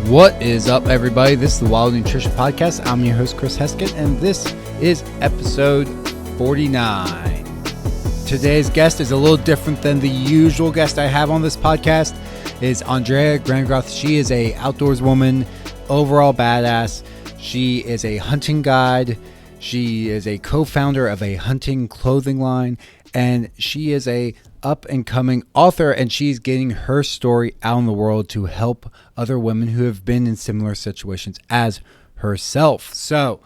What is up, everybody? This is the Wild Nutrition Podcast. I'm your host, Chris Heskett, and this is episode 49. Today's guest is a little different than the usual guest I have on this podcast. Is Andrea Grangroth. She is a outdoors woman, overall badass. She is a hunting guide. She is a co-founder of a hunting clothing line, and she is a up-and-coming author, and she's getting her story out in the world to help other women who have been in similar situations as herself. So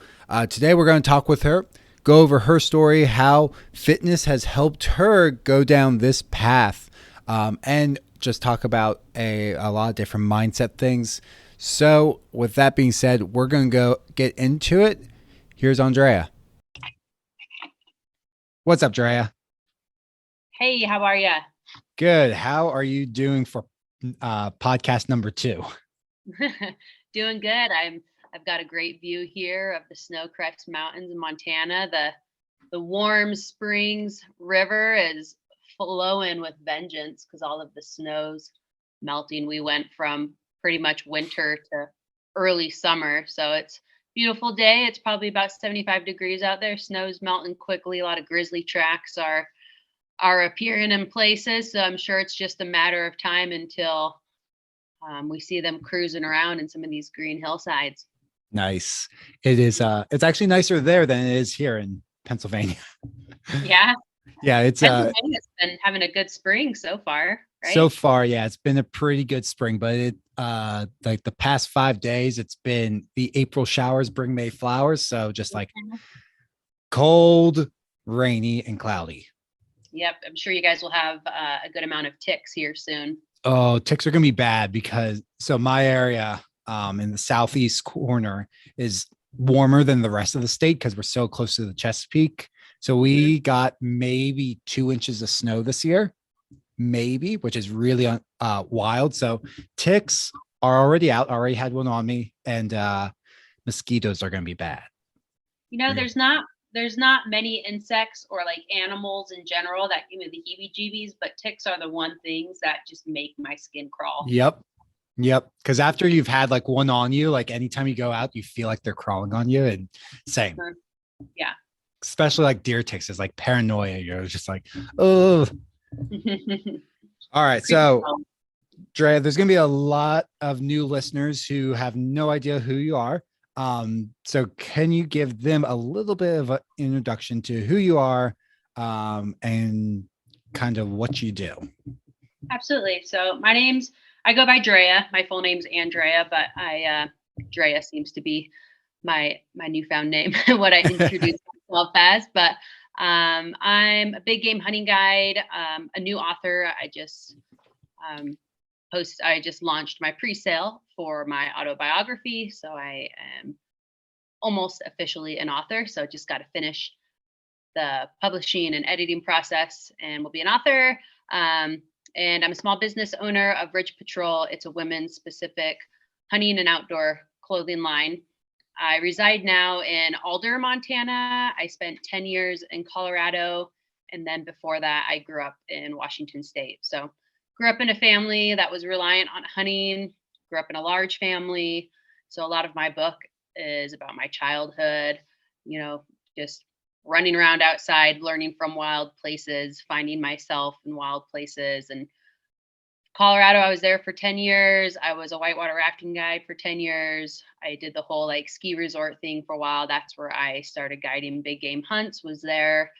today we're going to talk with her, go over her story, how fitness has helped her go down this path, and just talk about a lot of different mindset things. So with that being said, we're going to go get into it. Here's Andrea. What's up, Drea? Hey, how are you? Good. How are you doing for podcast number 2? Doing good. I've got a great view here of the snow-crest mountains in Montana. The warm Springs River is flowing with vengeance because all of the snow's melting. We went from pretty much winter to early summer, so it's a beautiful day. It's probably about 75 degrees out there. Snow's melting quickly. A lot of grizzly tracks are appearing in places, so I'm sure it's just a matter of time until we see them cruising around in some of these green hillsides. Nice. It is. It's actually nicer there than it is here in Pennsylvania. Yeah. Yeah. It's Pennsylvania's been having a good spring so far, right? So far, yeah, it's been a pretty good spring, but it like the past 5 days, it's been the April showers bring May flowers. So just like cold, rainy, and cloudy. Yep, I'm sure you guys will have a good amount of ticks here soon. Oh, ticks are going to be bad because my area in the southeast corner is warmer than the rest of the state because we're so close to the Chesapeake. So we got maybe 2 inches of snow this year, maybe, which is really wild. So ticks are already out. Already had one on me, and mosquitoes are going to be bad. You know, there's not many insects or like animals in general that give me the heebie-jeebies, but ticks are the one things that just make my skin crawl. Yep. Because after you've had like one on you, like anytime you go out, you feel like they're crawling on you, and same. Yeah. Especially like deer ticks is like paranoia. You're just like, oh. All right. So, Dre, there's going to be a lot of new listeners who have no idea who you are. So can you give them a little bit of an introduction to who you are, and kind of what you do? Absolutely. So I go by Drea. My full name's Andrea, but Drea seems to be my newfound name, what I introduce myself as. But I'm a big game hunting guide, a new author. I just launched my pre-sale for my autobiography. So I am almost officially an author. So just got to finish the publishing and editing process and will be an author. And I'm a small business owner of Ridge Patrol. It's a women's specific hunting and outdoor clothing line. I reside now in Alder, Montana. I spent 10 years in Colorado. And then before that, I grew up in Washington State. So grew up in a family that was reliant on hunting, grew up in a large family. So a lot of my book is about my childhood, just running around outside, learning from wild places, finding myself in wild places. And Colorado, I was there for 10 years. I was a whitewater rafting guide for 10 years. I did the whole like ski resort thing for a while. That's where I started guiding big game hunts, was there,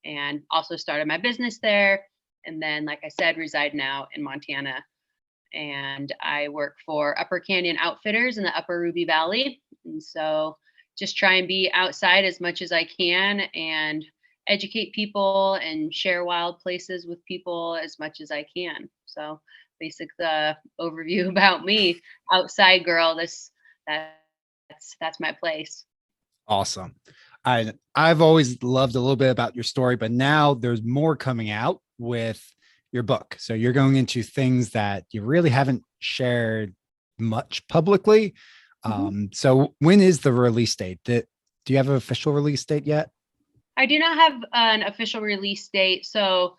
and also started my business there. And then, like I said, reside now in Montana. And I work for Upper Canyon Outfitters in the Upper Ruby Valley. And so just try and be outside as much as I can and educate people and share wild places with people as much as I can. So basic the overview about me, outside girl, that's my place. Awesome. I've always loved a little bit about your story, but now there's more coming out with your book. So you're going into things that you really haven't shared much publicly. So when is the release date? Do you have an official release date yet? I do not have an official release date. So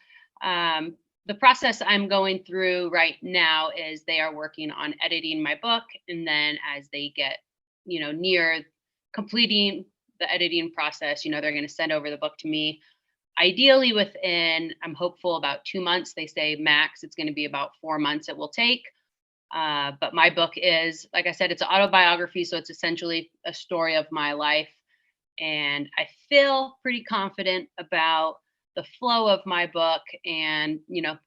the process I'm going through right now is they are working on editing my book. And then as they get, near completing the editing process, they're going to send over the book to me. Ideally within, I'm hopeful, about 2 months. They say max, it's going to be about 4 months it will take. But my book is, like I said, it's an autobiography. So it's essentially a story of my life. And I feel pretty confident about the flow of my book and,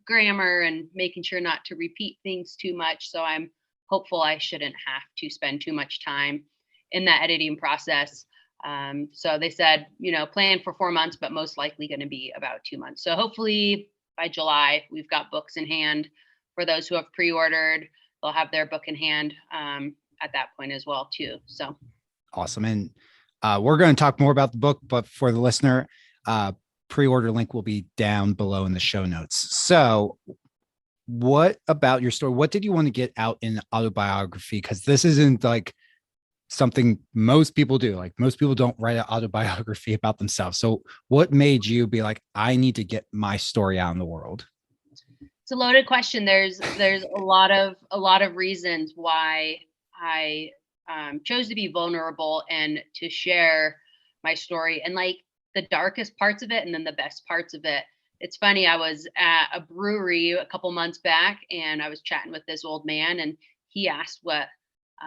grammar and making sure not to repeat things too much. So I'm hopeful I shouldn't have to spend too much time in that editing process. So they said, plan for 4 months, but most likely going to be about 2 months. So hopefully by July, we've got books in hand. For those who have pre-ordered, they'll have their book in hand at that point as well, too. So awesome. And we're going to talk more about the book, but for the listener, pre-order link will be down below in the show notes. So what about your story? What did you want to get out in autobiography? Because this isn't like something most people do. Like most people don't write an autobiography about themselves. So what made you be like, I need to get my story out in the world? It's a loaded question. There's a lot of reasons why I chose to be vulnerable and to share my story, and like the darkest parts of it and then the best parts of it. It's funny, I was at a brewery a couple months back and I was chatting with this old man, and he asked what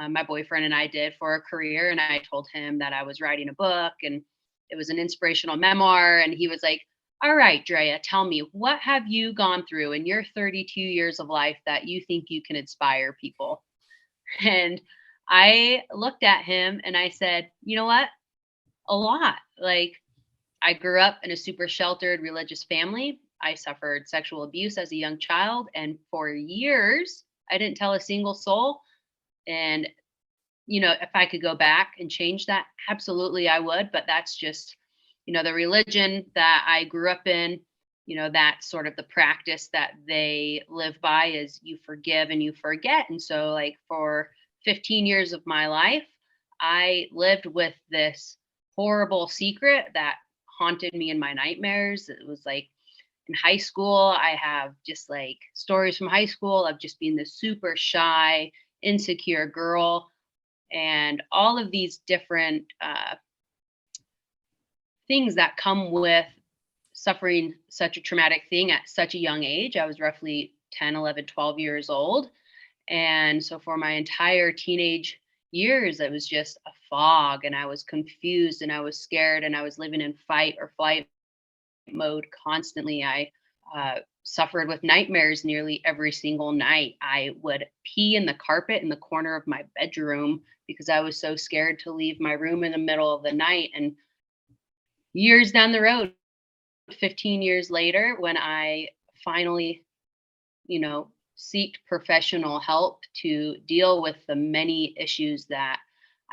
my boyfriend and I did for a career. And I told him that I was writing a book and it was an inspirational memoir. And he was like, all right, Drea, tell me, what have you gone through in your 32 years of life that you think you can inspire people? And I looked at him and I said, you know what? A lot. Like, I grew up in a super sheltered religious family. I suffered sexual abuse as a young child. And for years, I didn't tell a single soul. And, if I could go back and change that, absolutely I would. But that's just, the religion that I grew up in, that's sort of the practice that they live by is you forgive and you forget. And so, like, for 15 years of my life, I lived with this horrible secret that haunted me in my nightmares. It was like in high school, I have just like stories from high school of just being this super shy, insecure girl, and all of these different things that come with suffering such a traumatic thing at such a young age. I was roughly 10, 11, 12 years old. And so for my entire teenage years, it was just a fog, and I was confused and I was scared and I was living in fight or flight mode constantly. I suffered with nightmares nearly every single night. I would pee in the carpet in the corner of my bedroom because I was so scared to leave my room in the middle of the night. And years down the road, 15 years later, when I finally, seeked professional help to deal with the many issues that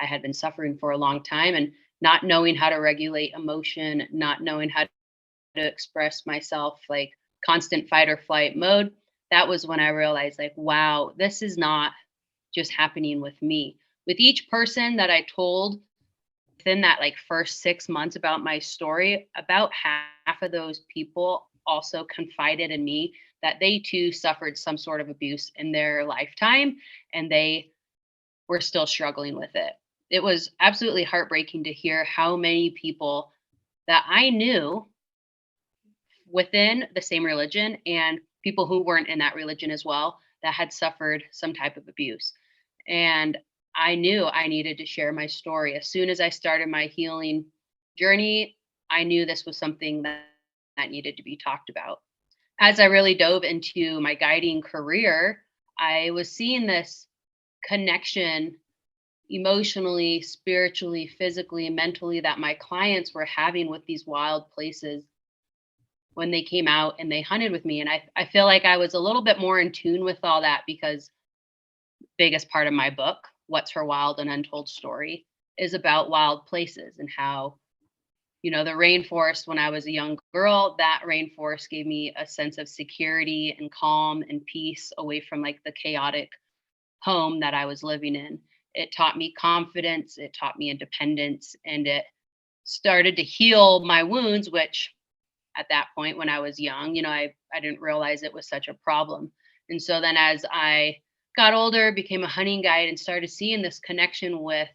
I had been suffering for a long time, and not knowing how to regulate emotion, not knowing how to express myself, like constant fight or flight mode. That was when I realized, like, wow, this is not just happening with me. With each person that I told within that like first 6 months about my story, about half of those people also confided in me that they too suffered some sort of abuse in their lifetime and they were still struggling with it. It was absolutely heartbreaking to hear how many people that I knew within the same religion and people who weren't in that religion as well that had suffered some type of abuse. And I knew I needed to share my story. As soon as I started my healing journey, I knew this was something that needed to be talked about. As I really dove into my guiding career, I was seeing this connection emotionally, spiritually, physically, mentally that my clients were having with these wild places when they came out and they hunted with me. And I feel like I was a little bit more in tune with all that because biggest part of my book, What's Her Wild and Untold Story, is about wild places and how, the rainforest, when I was a young girl, that rainforest gave me a sense of security and calm and peace away from like the chaotic home that I was living in. It taught me confidence, it taught me independence, and it started to heal my wounds, which at that point when I was young. I didn't realize it was such a problem. And so then as I got older, became a hunting guide and started seeing this connection with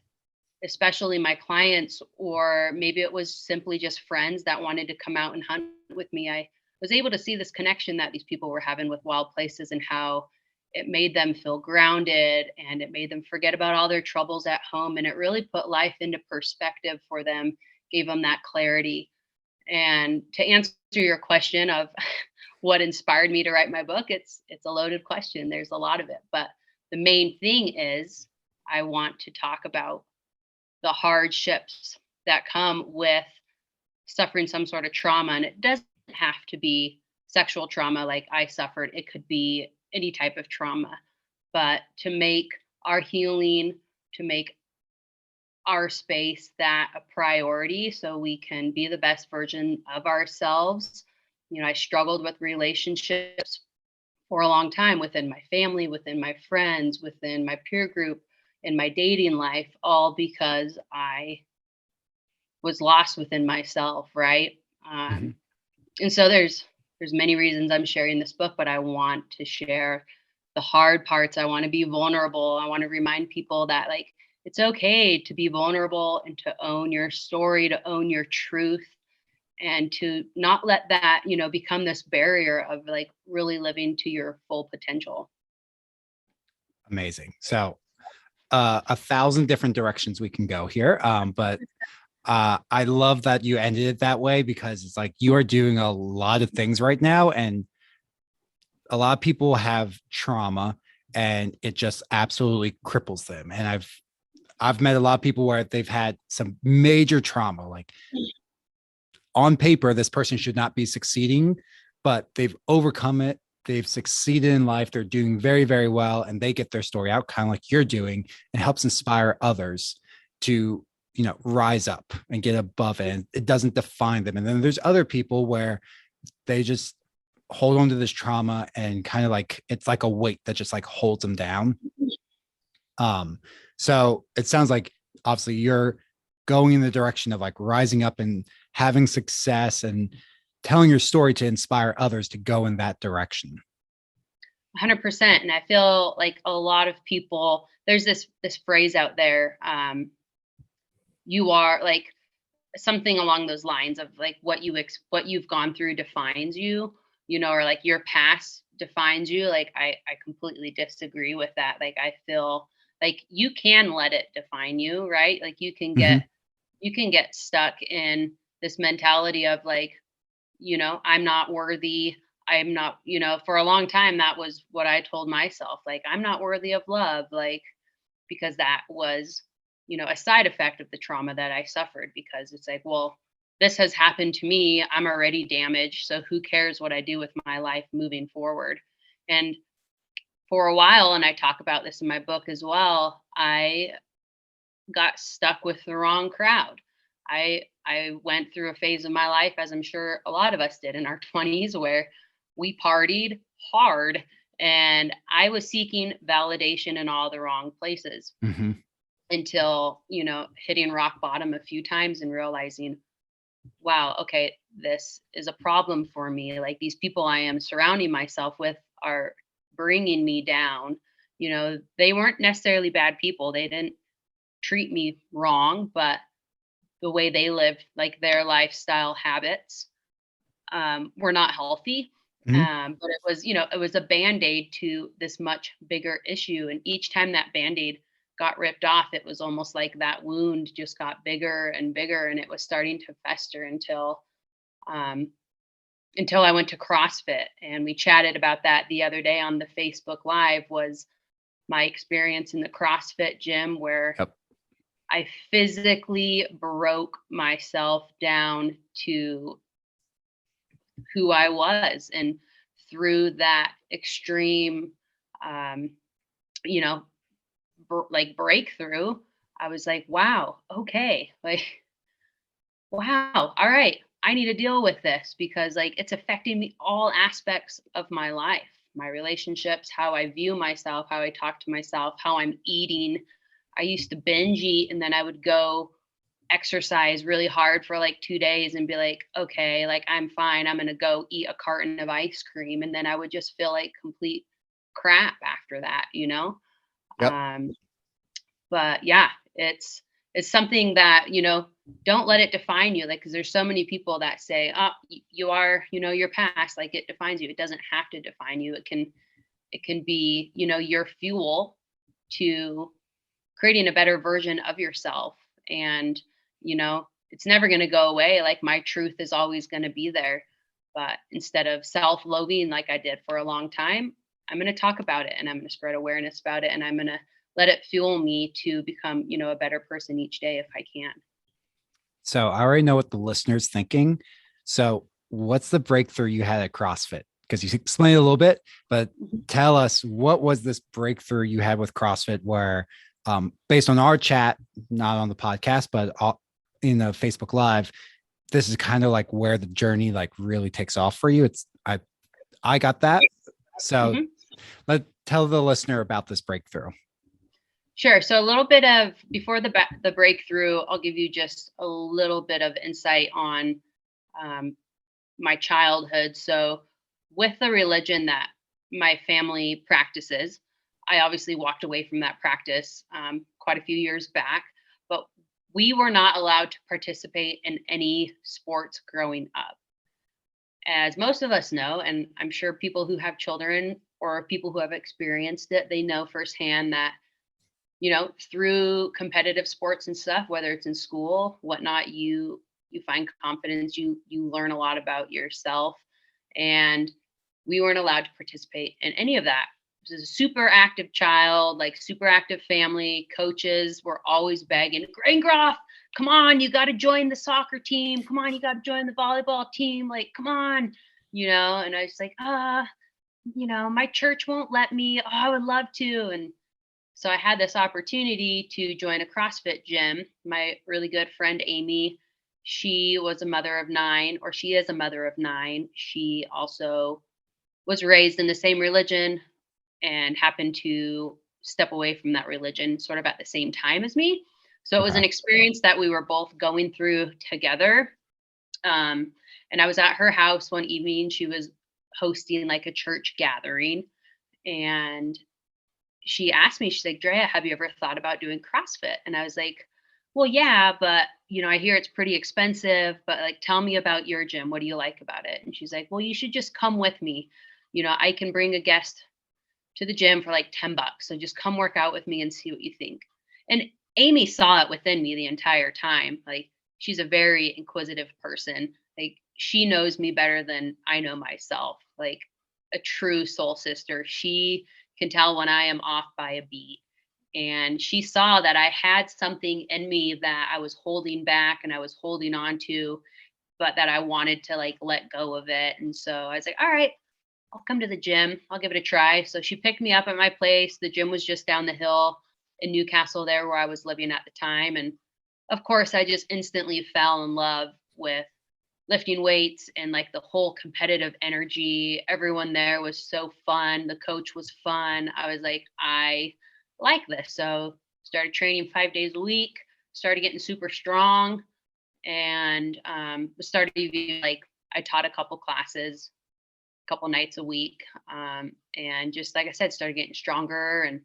especially my clients, or maybe it was simply just friends that wanted to come out and hunt with me. I was able to see this connection that these people were having with wild places and how it made them feel grounded and it made them forget about all their troubles at home. And it really put life into perspective for them, gave them that clarity. And to answer your question of what inspired me to write my book, it's a loaded question. There's a lot of it, but the main thing is I want to talk about the hardships that come with suffering some sort of trauma. And it doesn't have to be sexual trauma like I suffered, it could be any type of trauma. But to make our healing, to make our space that a priority so we can be the best version of ourselves. I struggled with relationships for a long time within my family, within my friends, within my peer group, in my dating life, all because I was lost within myself, right? Mm-hmm. And so there's many reasons I'm sharing this book, but I want to share the hard parts. I want to be vulnerable. I want to remind people that like it's okay to be vulnerable and to own your story, to own your truth, and to not let that, become this barrier of like really living to your full potential. Amazing. So 1,000 different directions we can go here. But I love that you ended it that way, because it's like you are doing a lot of things right now, and a lot of people have trauma and it just absolutely cripples them. And I've met a lot of people where they've had some major trauma, like on paper this person should not be succeeding, but they've overcome it, they've succeeded in life, they're doing very, very well, and they get their story out kind of like you're doing, and helps inspire others to rise up and get above it, and it doesn't define them. And then there's other people where they just hold on to this trauma and kind of like it's like a weight that just like holds them down. So it sounds like obviously you're going in the direction of like rising up and having success and telling your story to inspire others to go in that direction. 100%. And I feel like a lot of people, there's this phrase out there, you are like something along those lines of like what you've gone through defines you, or like your past defines you. Like I completely disagree with that. Like I feel like you can let it define you, right? Like you can get stuck in this mentality of like, I'm not worthy. I'm not, for a long time that was what I told myself. Like I'm not worthy of love, like because that was, a side effect of the trauma that I suffered, because it's like, well, this has happened to me. I'm already damaged. So who cares what I do with my life moving forward? And for a while, and I talk about this in my book as well, I got stuck with the wrong crowd. I went through a phase of my life, as I'm sure a lot of us did in our 20s, where we partied hard and I was seeking validation in all the wrong places. Mm-hmm. Until, hitting rock bottom a few times and realizing, wow, okay, this is a problem for me. Like these people I am surrounding myself with are bringing me down. They weren't necessarily bad people. They didn't treat me wrong, but the way they lived, like their lifestyle habits, were not healthy. Mm-hmm. But it was a band-aid to this much bigger issue. And each time that band-aid got ripped off, it was almost like that wound just got bigger and bigger, and it was starting to fester until I went to CrossFit. And we chatted about that the other day on the Facebook Live, was my experience in the CrossFit gym where Yep. I physically broke myself down to who I was. And through that extreme, you know, like breakthrough, I was like, wow, okay, like, wow, all right, I need to deal with this, because like it's affecting me all aspects of my life, my relationships, how I view myself, how I talk to myself, how I'm eating. I used to binge eat, and then I would go exercise really hard for like 2 days and be like, okay, like I'm fine. I'm going to go eat a carton of ice cream. And then I would just feel like complete crap after that, you know? Yep. Um, but yeah, it's something that, don't let it define you. Like, cause there's so many people that say, oh, you are, your past, like it defines you. It doesn't have to define you. It can be, your fuel to creating a better version of yourself. And, it's never going to go away. Like my truth is always going to be there. But instead of self loathing, like I did for a long time, I'm going to talk about it and I'm going to spread awareness about it. And I'm going to let it fuel me to become, a better person each day if I can. So I already know what the listener's thinking. So what's the breakthrough you had at CrossFit? Because you explained it a little bit, but tell us, what was this breakthrough you had with CrossFit where, based on our chat, not on the podcast, but in the Facebook Live, this is kind of like where the journey like really takes off for you. I got that. So tell the listener about this breakthrough. Sure. So a little bit of before the breakthrough, I'll give you just a little bit of insight on my childhood. So with the religion that my family practices, I obviously walked away from that practice quite a few years back, but we were not allowed to participate in any sports growing up. As most of us know, and I'm sure people who have children or people who have experienced it, they know firsthand that through competitive sports and stuff, whether it's in school, whatnot, you find confidence, you learn a lot about yourself. And we weren't allowed to participate in any of that. This is a super active child, like super active family. Coaches were always begging, Grangroth, come on, you got to join the soccer team. Come on, you got to join the volleyball team. Like, come on, and I was like, my church won't let me. Oh, I would love to. And so I had this opportunity to join a CrossFit gym. My really good friend, Amy, she was a mother of nine, or she is a mother of nine. She also was raised in the same religion and happened to step away from that religion sort of at the same time as me. So it was an experience that we were both going through together. And I was at her house one evening. She was hosting like a church gathering. And she asked me, she's like, Drea, have you ever thought about doing CrossFit? And I was like, well, yeah, but I hear it's pretty expensive, but like, tell me about your gym. What do you like about it? And she's like, well, you should just come with me. I can bring a guest to the gym for like $10. So just come work out with me and see what you think. And Amy saw it within me the entire time. Like, she's a very inquisitive person. Like, she knows me better than I know myself. Like, a true soul sister. She can tell when I am off by a beat. And she saw that I had something in me that I was holding back and I was holding on to, but that I wanted to like let go of it. And so I was like, all right, I'll come to the gym. I'll give it a try. So she picked me up at my place. The gym was just down the hill in Newcastle, there where I was living at the time. And of course, I just instantly fell in love with lifting weights and like the whole competitive energy. Everyone there was so fun. The coach was fun. I was like, I like this. So started training 5 days a week, started getting super strong, and started even like I taught a couple classes, a couple nights a week. And just like I said, started getting stronger. And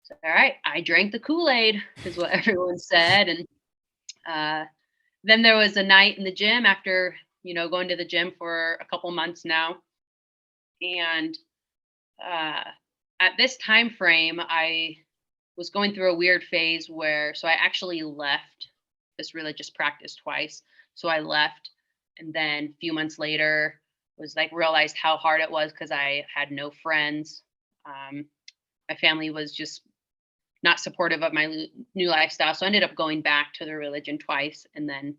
so, all right, I drank the Kool-Aid is what everyone said. And then there was a night in the gym after, going to the gym for a couple months now. And at this time frame, I was going through a weird phase so I actually left this religious practice twice. So I left, and then a few months later was like realized how hard it was because I had no friends. My family was just not supportive of my new lifestyle. So I ended up going back to the religion twice and then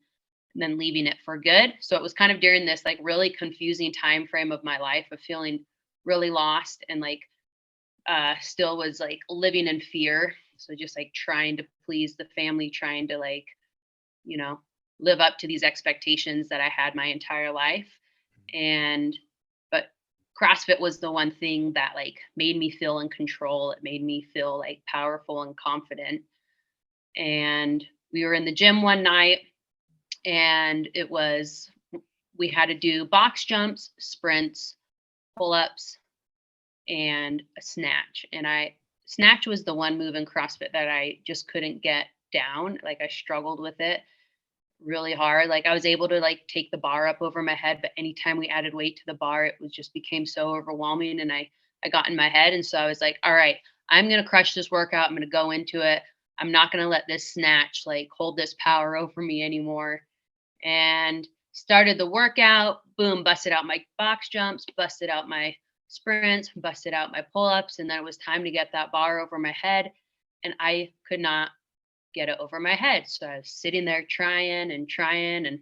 leaving it for good. So it was kind of during this like really confusing time frame of my life of feeling really lost and like still was like living in fear. So just like trying to please the family, trying to like, live up to these expectations that I had my entire life. But CrossFit was the one thing that like made me feel in control. It made me feel like powerful and confident. And we were in the gym one night, and we had to do box jumps, sprints, pull-ups, and a snatch. And snatch was the one move in CrossFit that I just couldn't get down. Like, I struggled with it really hard. Like, I was able to like take the bar up over my head, but anytime we added weight to the bar, it was just became so overwhelming, and I got in my head. And so I was like, all right, I'm going to crush this workout. I'm going to go into it. I'm not going to let this snatch like hold this power over me anymore. And started the workout, boom, busted out my box jumps, busted out my sprints, busted out my pull-ups, and then it was time to get that bar over my head, and I could not get it over my head. So I was sitting there trying and trying, and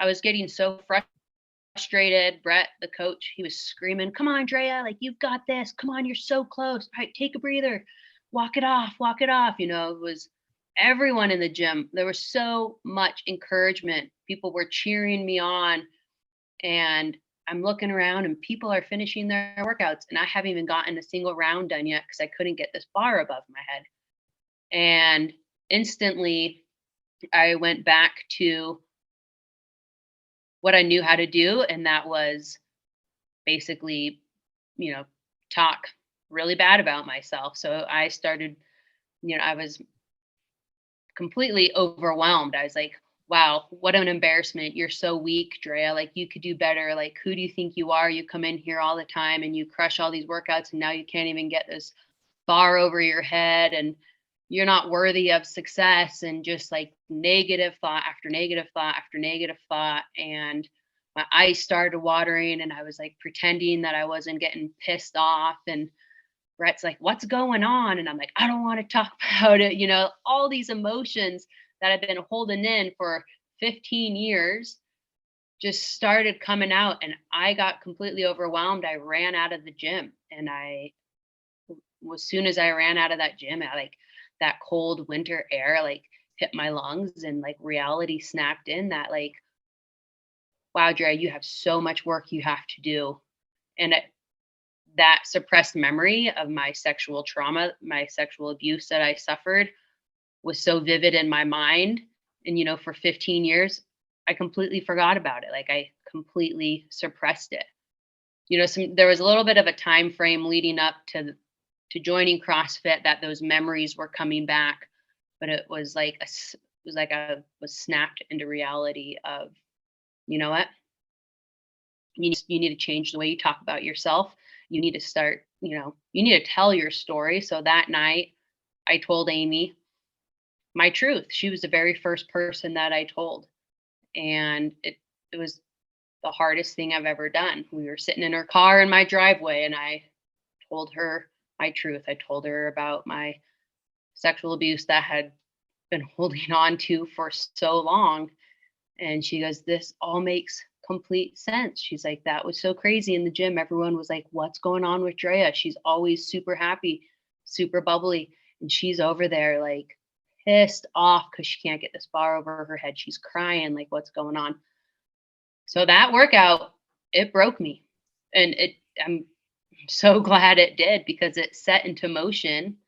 I was getting so frustrated. Brett, the coach, he was screaming, "Come on, Drea, like, you've got this. Come on, you're so close. All right, take a breather. Walk it off, walk it off." It was everyone in the gym. There was so much encouragement. People were cheering me on, and I'm looking around and people are finishing their workouts, and I haven't even gotten a single round done yet because I couldn't get this bar above my head. And instantly I went back to what I knew how to do, and that was basically, talk really bad about myself. So I started, I was completely overwhelmed. I was like, wow, what an embarrassment. You're so weak, Drea. Like, you could do better. Like, who do you think you are? You come in here all the time and you crush all these workouts, and now you can't even get this bar over your head, and you're not worthy of success. And just like negative thought after negative thought after negative thought. And my eyes started watering, and I was like pretending that I wasn't getting pissed off. And Brett's like, "What's going on?" And I'm like, "I don't want to talk about it." All these emotions that I've been holding in for 15 years just started coming out, and I got completely overwhelmed. I ran out of the gym, and as soon as I ran out of that gym, that cold winter air like hit my lungs, and like reality snapped in that like, wow, Dre, you have so much work you have to do. And that suppressed memory of my sexual trauma, my sexual abuse that I suffered was so vivid in my mind. And, for 15 years, I completely forgot about it. Like, I completely suppressed it. There was a little bit of a time frame leading up to joining CrossFit that those memories were coming back, but it was like I was snapped into reality of, you know what? You need to change the way you talk about yourself. You need to start, you need to tell your story. So that night, I told Amy my truth. She was the very first person that I told. And it was the hardest thing I've ever done. We were sitting in her car in my driveway, and I told her my truth. I told her about my sexual abuse that had been holding on to for so long. And she goes, "This all makes complete sense." She's like, "That was so crazy in the gym. Everyone was like, what's going on with Drea? She's always super happy, super bubbly. And she's over there like pissed off because she can't get this bar over her head. She's crying, like, what's going on?" So that workout, it broke me. And I'm so glad it did, because it set into motion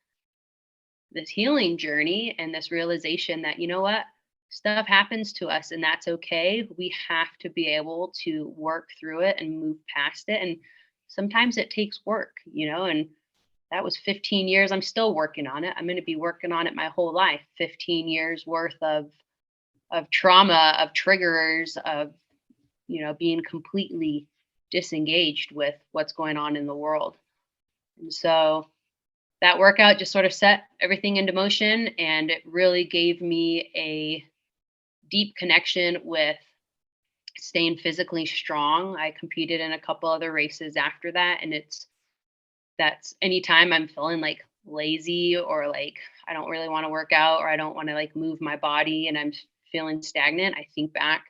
this healing journey and this realization that, what? Stuff happens to us, and that's okay. We have to be able to work through it and move past it. And sometimes it takes work, and that was 15 years. I'm still working on it. I'm going to be working on it my whole life. 15 years worth of trauma, of triggers, of, being completely disengaged with what's going on in the world. And so that workout just sort of set everything into motion, and it really gave me a deep connection with staying physically strong. I competed in a couple other races after that, and that's anytime I'm feeling like lazy, or like I don't really want to work out, or I don't want to like move my body and I'm feeling stagnant, I think back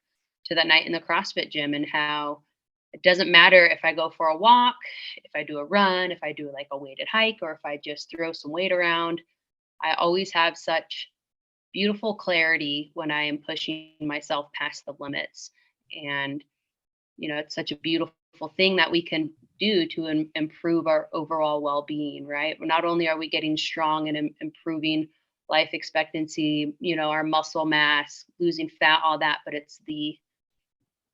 to that night in the CrossFit gym, and how it doesn't matter if I go for a walk, if I do a run, if I do like a weighted hike, or if I just throw some weight around. I always have such beautiful clarity when I am pushing myself past the limits. And, it's such a beautiful thing that we can do to improve our overall well being, right? Not only are we getting strong and improving life expectancy, our muscle mass, losing fat, all that, but it's the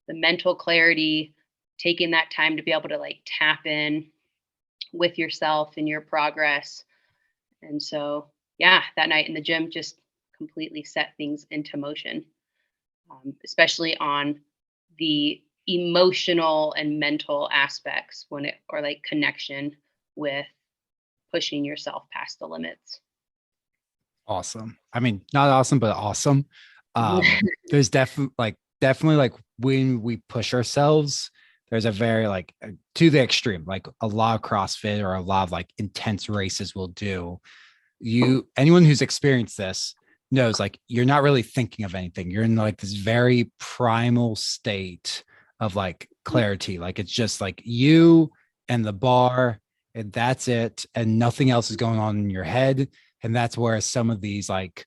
mental clarity, taking that time to be able to like tap in with yourself and your progress. And so, yeah, that night in the gym just completely set things into motion, especially on the emotional and mental aspects or like connection with pushing yourself past the limits. Awesome. I mean, not awesome, but awesome. There's definitely like when we push ourselves, there's a very like to the extreme, like a lot of CrossFit or a lot of like intense races will do. Anyone who's experienced this knows like you're not really thinking of anything. You're in like this very primal state of like clarity. Like it's just like you and the bar, and that's it. And nothing else is going on in your head. And that's where some of these, like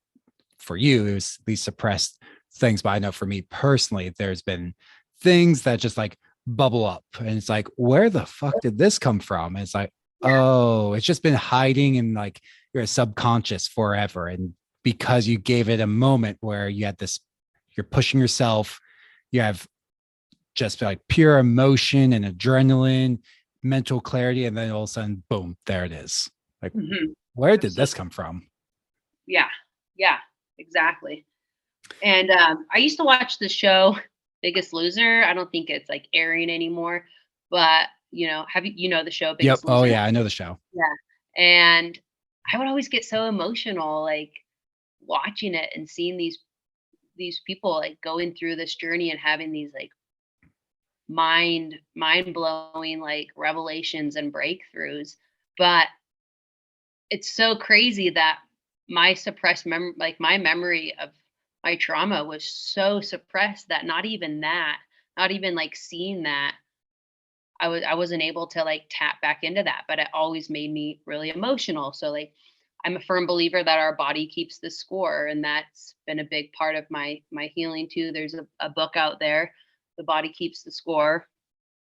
for you, it was these suppressed things. But I know for me personally, there's been things that just like bubble up. And it's like, where the fuck did this come from? And it's like, oh, it's just been hiding in like your subconscious forever. And because you gave it a moment where you had this, you're pushing yourself, you have just like pure emotion and adrenaline, mental clarity, and then all of a sudden, boom, there it is. Like, where did this come from? Yeah, exactly. And I used to watch the show Biggest Loser. I don't think it's like airing anymore, but have you the show Yep. Biggest Loser? Oh yeah, I know the show. Yeah. And I would always get so emotional, like watching it and seeing these people like going through this journey and having these like mind blowing like revelations and breakthroughs. But it's so crazy that my suppressed like my memory of my trauma was so suppressed that not even like seeing that, I wasn't able to like tap back into that, but it always made me really emotional. So like I'm a firm believer that our body keeps the score, and that's been a big part of my healing too. There's a book out there, The Body Keeps the Score,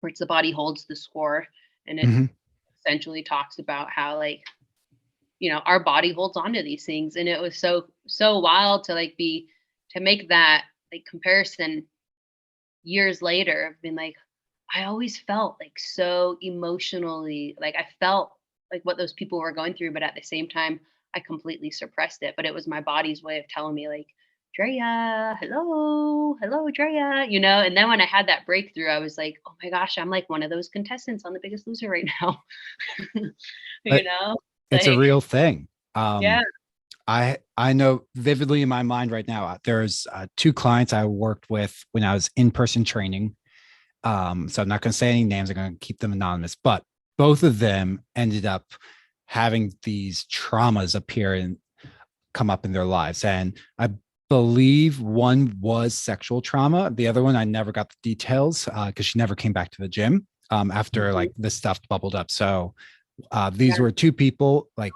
where it's the body holds the score, and it essentially talks about how like our body holds on to these things. And it was so wild to like to make that like comparison years later. I've been like, I always felt like so emotionally, like I felt like what those people were going through, but at the same time, I completely suppressed it. But it was my body's way of telling me, like, Drea, hello, Drea, And then when I had that breakthrough, I was like, oh my gosh, I'm like one of those contestants on The Biggest Loser right now. But it's a like, real thing. yeah. I know vividly in my mind right now. There's two clients I worked with when I was in-person training. So I'm not going to say any names. I'm going to keep them anonymous, but both of them ended up having these traumas appear and come up in their lives. And I believe one was sexual trauma. The other one, I never got the details because she never came back to the gym after like this stuff bubbled up. So these were two people, like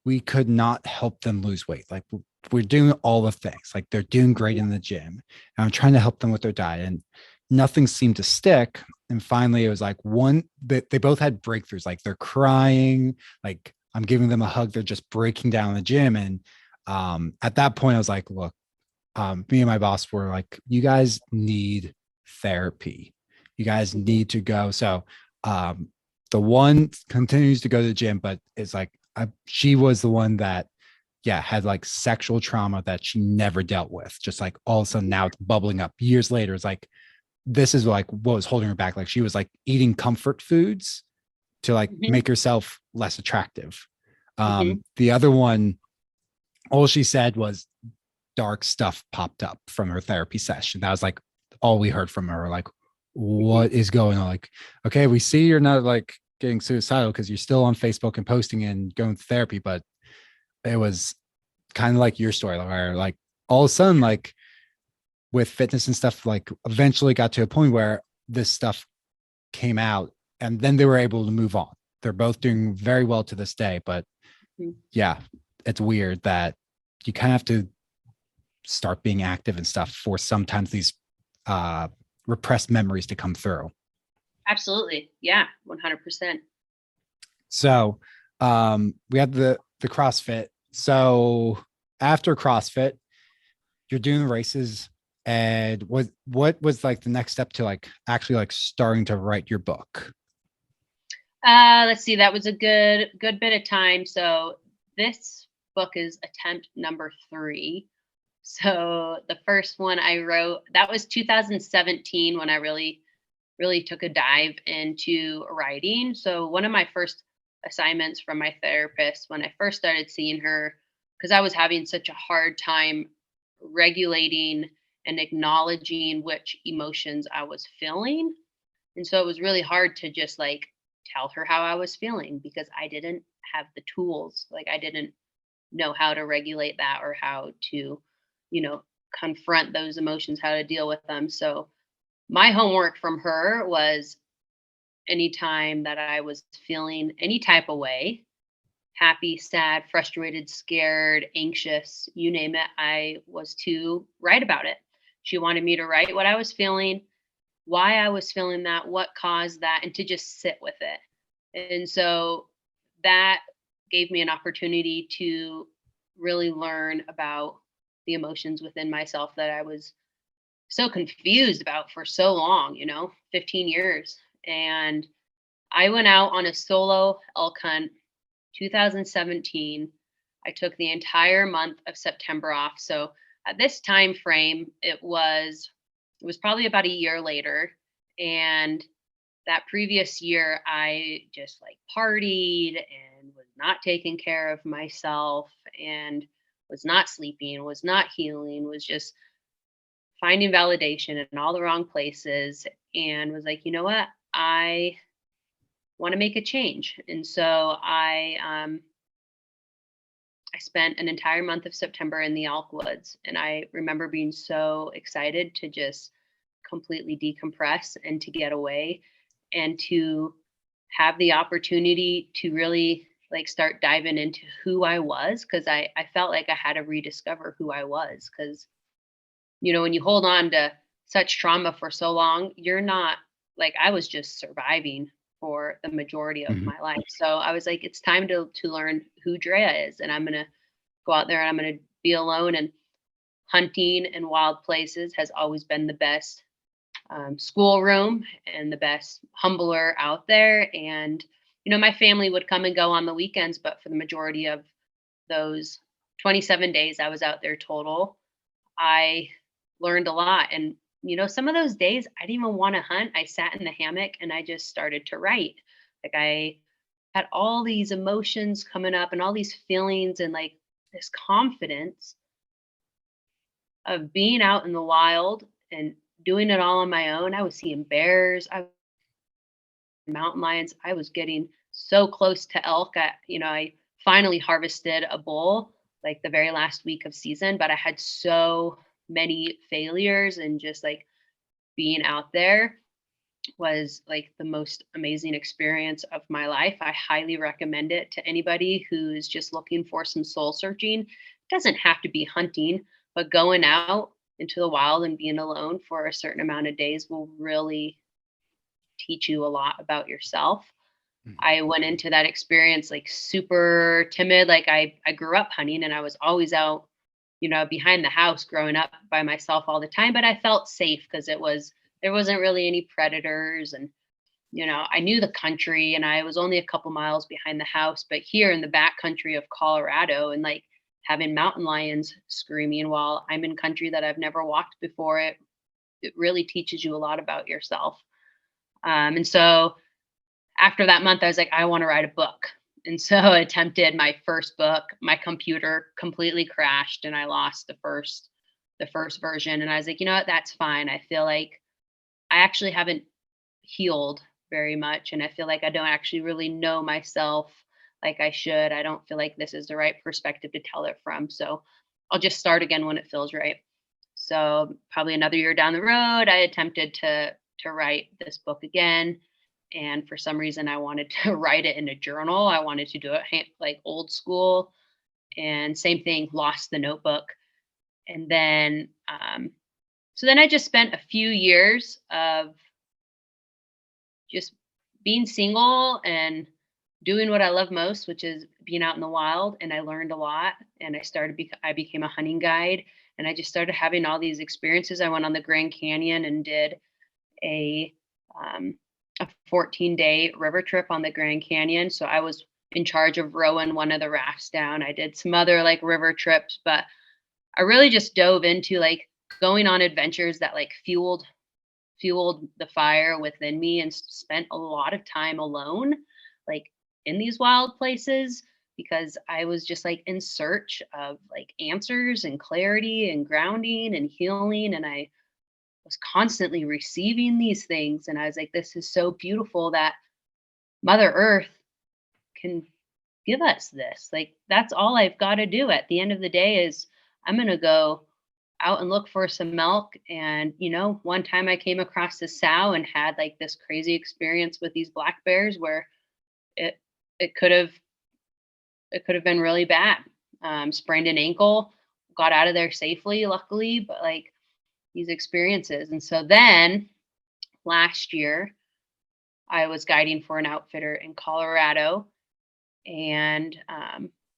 we could not help them lose weight. Like we're doing all the things, like they're doing great in the gym. And I'm trying to help them with their diet and nothing seemed to stick. And finally it was like they both had breakthroughs, like they're crying, like I'm giving them a hug, they're just breaking down in the gym. And at that point I was like, look, me and my boss were like, you guys need therapy. You guys need to go. So the one continues to go to the gym, but it's like she was the one that had like sexual trauma that she never dealt with. Just like all of a sudden now it's bubbling up years later. It's like, this is like what was holding her back. Like she was like eating comfort foods to like make herself less attractive. The other one, all she said was dark stuff popped up from her therapy session. That was like all we heard from her. Like, what is going on? Like, okay, we see you're not like getting suicidal because you're still on Facebook and posting and going to therapy, but it was kind of like your story where like all of a sudden, like with fitness and stuff, like eventually got to a point where this stuff came out and then they were able to move on. They're both doing very well to this day, but yeah, it's weird that you kind of have to start being active and stuff for sometimes these repressed memories to come through. Absolutely. Yeah. 100%. So we had the CrossFit. So after CrossFit, you're doing races, and what was like the next step to like actually like starting to write your book? Let's see. That was a good bit of time. So this book is attempt number 3. So the first one I wrote, that was 2017 when I really took a dive into writing. So one of my first assignments from my therapist when I first started seeing her, because I was having such a hard time regulating and acknowledging which emotions I was feeling. And so it was really hard to just like tell her how I was feeling because I didn't have the tools. Like I didn't know how to regulate that or how to, you know, confront those emotions, how to deal with them. So my homework from her was anytime that I was feeling any type of way, happy, sad, frustrated, scared, anxious, you name it, I was to write about it. She wanted me to write what I was feeling, why I was feeling that, what caused that, and to just sit with it. And so that gave me an opportunity to really learn about the emotions within myself that I was so confused about for so long, 15 years. And I went out on a solo elk hunt 2017. I took the entire month of September off. So at this time frame, it was probably about a year later. And that previous year, I just like partied and was not taking care of myself and was not sleeping, was not healing, was just finding validation in all the wrong places, and was like, you know what? I want to make a change. And so I spent an entire month of September in the Elk Woods, and I remember being so excited to just completely decompress and to get away and to have the opportunity to really like start diving into who I was, because I felt like I had to rediscover who I was. Because when you hold on to such trauma for so long, you're not like, I was just surviving for the majority of Mhm. my life. So I was like, it's time to learn who Drea is. And I'm going to go out there and I'm going to be alone. And hunting in wild places has always been the best schoolroom and the best humbler out there. And, my family would come and go on the weekends, but for the majority of those 27 days I was out there total, I learned a lot. And, some of those days I didn't even want to hunt. I sat in the hammock and I just started to write. Like I had all these emotions coming up and all these feelings and like this confidence of being out in the wild and doing it all on my own. I was seeing bears, mountain lions. I was getting so close to elk. I finally harvested a bull like the very last week of season, but I had so many failures, and just like being out there was like the most amazing experience of my life. I highly recommend it to anybody who's just looking for some soul searching. It doesn't have to be hunting, but going out into the wild and being alone for a certain amount of days will really teach you a lot about yourself. Mhm. I went into that experience like super timid. Like I grew up hunting and I was always out, behind the house growing up by myself all the time, but I felt safe because there wasn't really any predators. And I knew the country and I was only a couple miles behind the house, but here in the back country of Colorado and like having mountain lions screaming while I'm in country that I've never walked before, it really teaches you a lot about yourself. And so after that month, I was like, I want to write a book. And so I attempted my first book. My computer completely crashed and I lost the first version. And I was like, you know what, that's fine. I feel like I actually haven't healed very much. And I feel like I don't actually really know myself like I should. I don't feel like this is the right perspective to tell it from. So I'll just start again when it feels right. So probably another year down the road, I attempted to write this book again. And for some reason, I wanted to write it in a journal. I wanted to do it like old school. And same thing, lost the notebook. And then, so then I just spent a few years of just being single and doing what I love most, which is being out in the wild. And I learned a lot. And I became a hunting guide, and I just started having all these experiences. I went on the Grand Canyon and did a um, a 14-day river trip on the Grand Canyon. So I was in charge of rowing one of the rafts down. I did some other like river trips, but I really just dove into like going on adventures that like fueled the fire within me, and spent a lot of time alone, like in these wild places, because I was just like in search of like answers and clarity and grounding and healing. And I was constantly receiving these things. And I was like, this is so beautiful that Mother Earth can give us this. Like, that's all I've got to do at the end of the day is I'm going to go out and look for some milk. And, one time I came across a sow and had like this crazy experience with these black bears where it, it could have, it could have been really bad. Sprained an ankle, got out of there safely, luckily, but like these experiences. And so then last year I was guiding for an outfitter in Colorado, and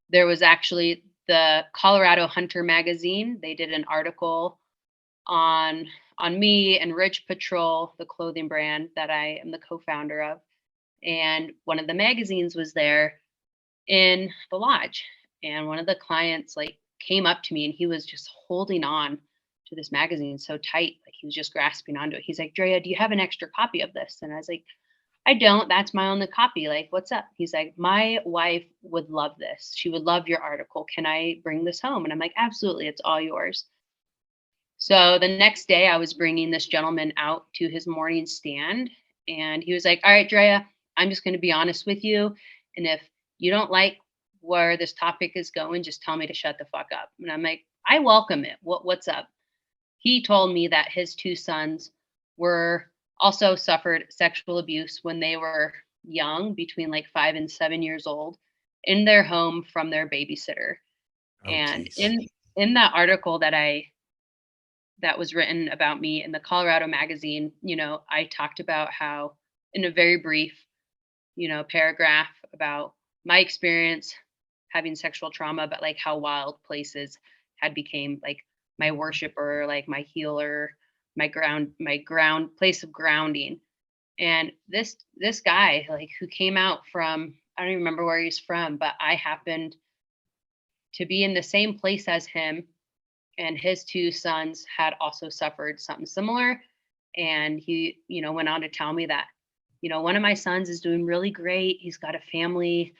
there was actually the Colorado Hunter magazine. They did an article on me and Ridge Patrol, the clothing brand that I am the co-founder of. And one of the magazines was there in the lodge. And one of the clients like came up to me, and he was just holding on to this magazine so tight, like he was just grasping onto it. He's like, Drea, do you have an extra copy of this? And I was like, I don't. That's my only copy. Like, what's up? He's like, my wife would love this. She would love your article. Can I bring this home? And I'm like, absolutely. It's all yours. So the next day I was bringing this gentleman out to his morning stand, and he was like, all right, Drea, I'm just going to be honest with you. And if you don't like where this topic is going, just tell me to shut the fuck up. And I'm like, I welcome it. What's up? He told me that his two sons were also suffered sexual abuse when they were young, between like 5 and 7 years old, in their home from their babysitter. Oh, And geez. in that article that was written about me in the Colorado magazine, I talked about how, in a very brief, paragraph, about my experience having sexual trauma, but like how wild places had became like my worshiper, like my healer, my ground place of grounding. And this guy, like, who came out from, I don't even remember where he's from, but I happened to be in the same place as him, and his two sons had also suffered something similar. And he, went on to tell me that, one of my sons is doing really great. He's got a family.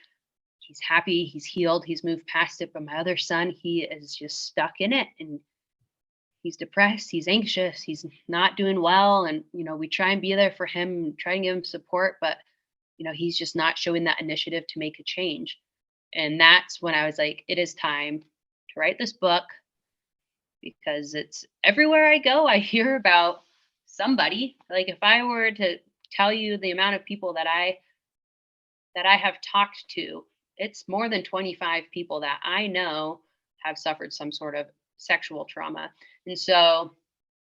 He's happy. He's healed. He's moved past it. But my other son, he is just stuck in it, and he's depressed. He's anxious. He's not doing well. And, we try and be there for him, try and give him support, but, he's just not showing that initiative to make a change. And that's when I was like, it is time to write this book, because it's everywhere I go, I hear about somebody. Like, if I were to tell you the amount of people that I have talked to, it's more than 25 people that I know have suffered some sort of sexual trauma. And so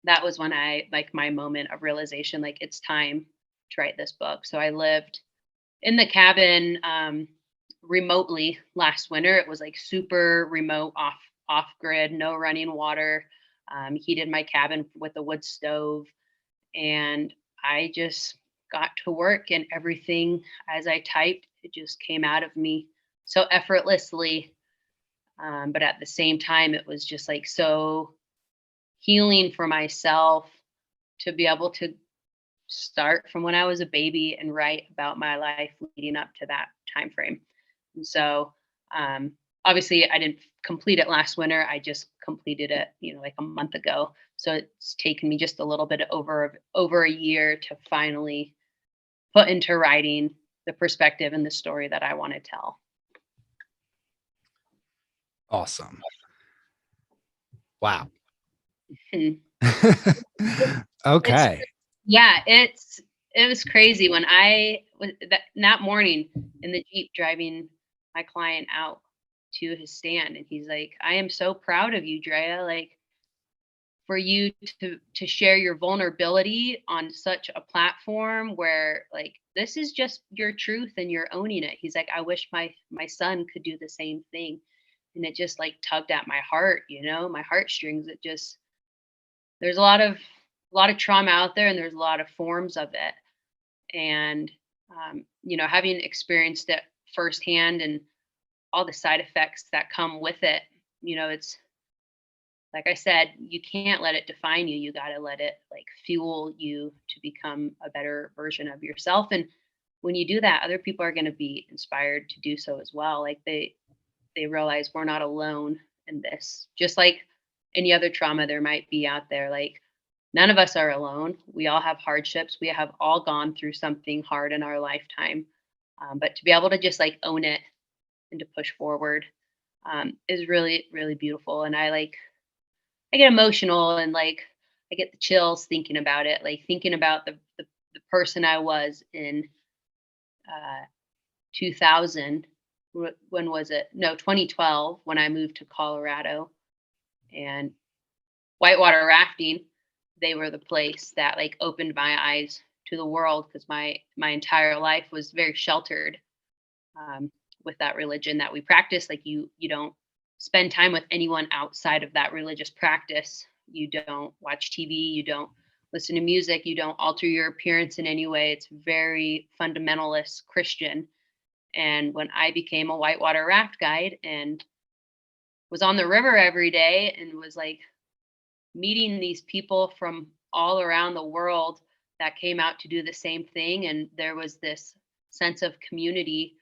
that was when I, like, my moment of realization, like, it's time to write this book. So I lived in the cabin remotely last winter. It was like super remote, off grid, no running water. Heated my cabin with a wood stove, and I just got to work, and everything, as I typed, it just came out of me so effortlessly. But at the same time, it was just like so healing for myself to be able to start from when I was a baby and write about my life leading up to that time frame. And so, obviously, I didn't complete it last winter. I just completed it, like a month ago. So it's taken me just a little bit over a year to finally put into writing the perspective and the story that I want to tell. Awesome. Wow. Hmm. Okay. Yeah, it was crazy when I was that morning in the Jeep driving my client out to his stand, and he's like, I am so proud of you, Drea, like, for you to share your vulnerability on such a platform where, like, this is just your truth and you're owning it. He's like, I wish my son could do the same thing. And it just like tugged at my heart, my heartstrings. It just there's a lot of trauma out there, and there's a lot of forms of it. And having experienced it firsthand and all the side effects that come with it, it's like I said, you can't let it define you. You got to let it like fuel you to become a better version of yourself. And when you do that, other people are going to be inspired to do so as well. Like they realize we're not alone in this. Just like any other trauma there might be out there, like none of us are alone. We all have hardships. We have all gone through something hard in our lifetime. But to be able to just like own it and to push forward is really, really beautiful. And I get emotional and like I get the chills thinking about it, like thinking about the person I was in 2000. When was it? No, 2012, when I moved to Colorado, and whitewater rafting, they were the place that like opened my eyes to the world, because my entire life was very sheltered with that religion that we practice. Like you don't spend time with anyone outside of that religious practice. You don't watch TV, you don't listen to music, you don't alter your appearance in any way. It's very fundamentalist Christian. And when I became a whitewater raft guide and was on the river every day and was like meeting these people from all around the world that came out to do the same thing, and there was this sense of community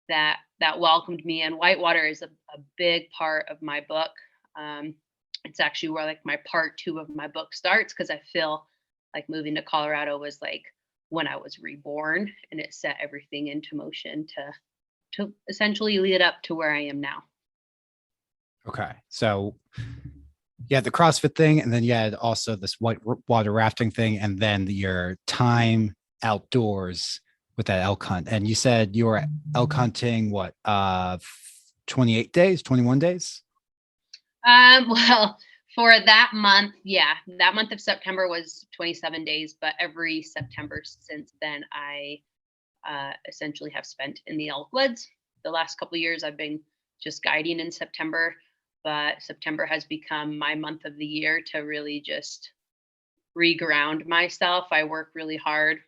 that welcomed me. And whitewater is a big part of my book. It's actually where like my part 2 of my book starts, because I feel like moving to Colorado was like when I was reborn, and it set everything into motion to essentially lead up to where I am now. Okay. So you had the CrossFit thing, and then you had also this white water rafting thing, and then your time outdoors with that elk hunt. And you said you were elk hunting, what, 28 days, 21 days? Well, for that month, yeah, that month of September was 27 days, but every September since then, I essentially have spent in the elk woods. The last couple of years, I've been just guiding in September, but September has become my month of the year to really just reground myself. I work really hard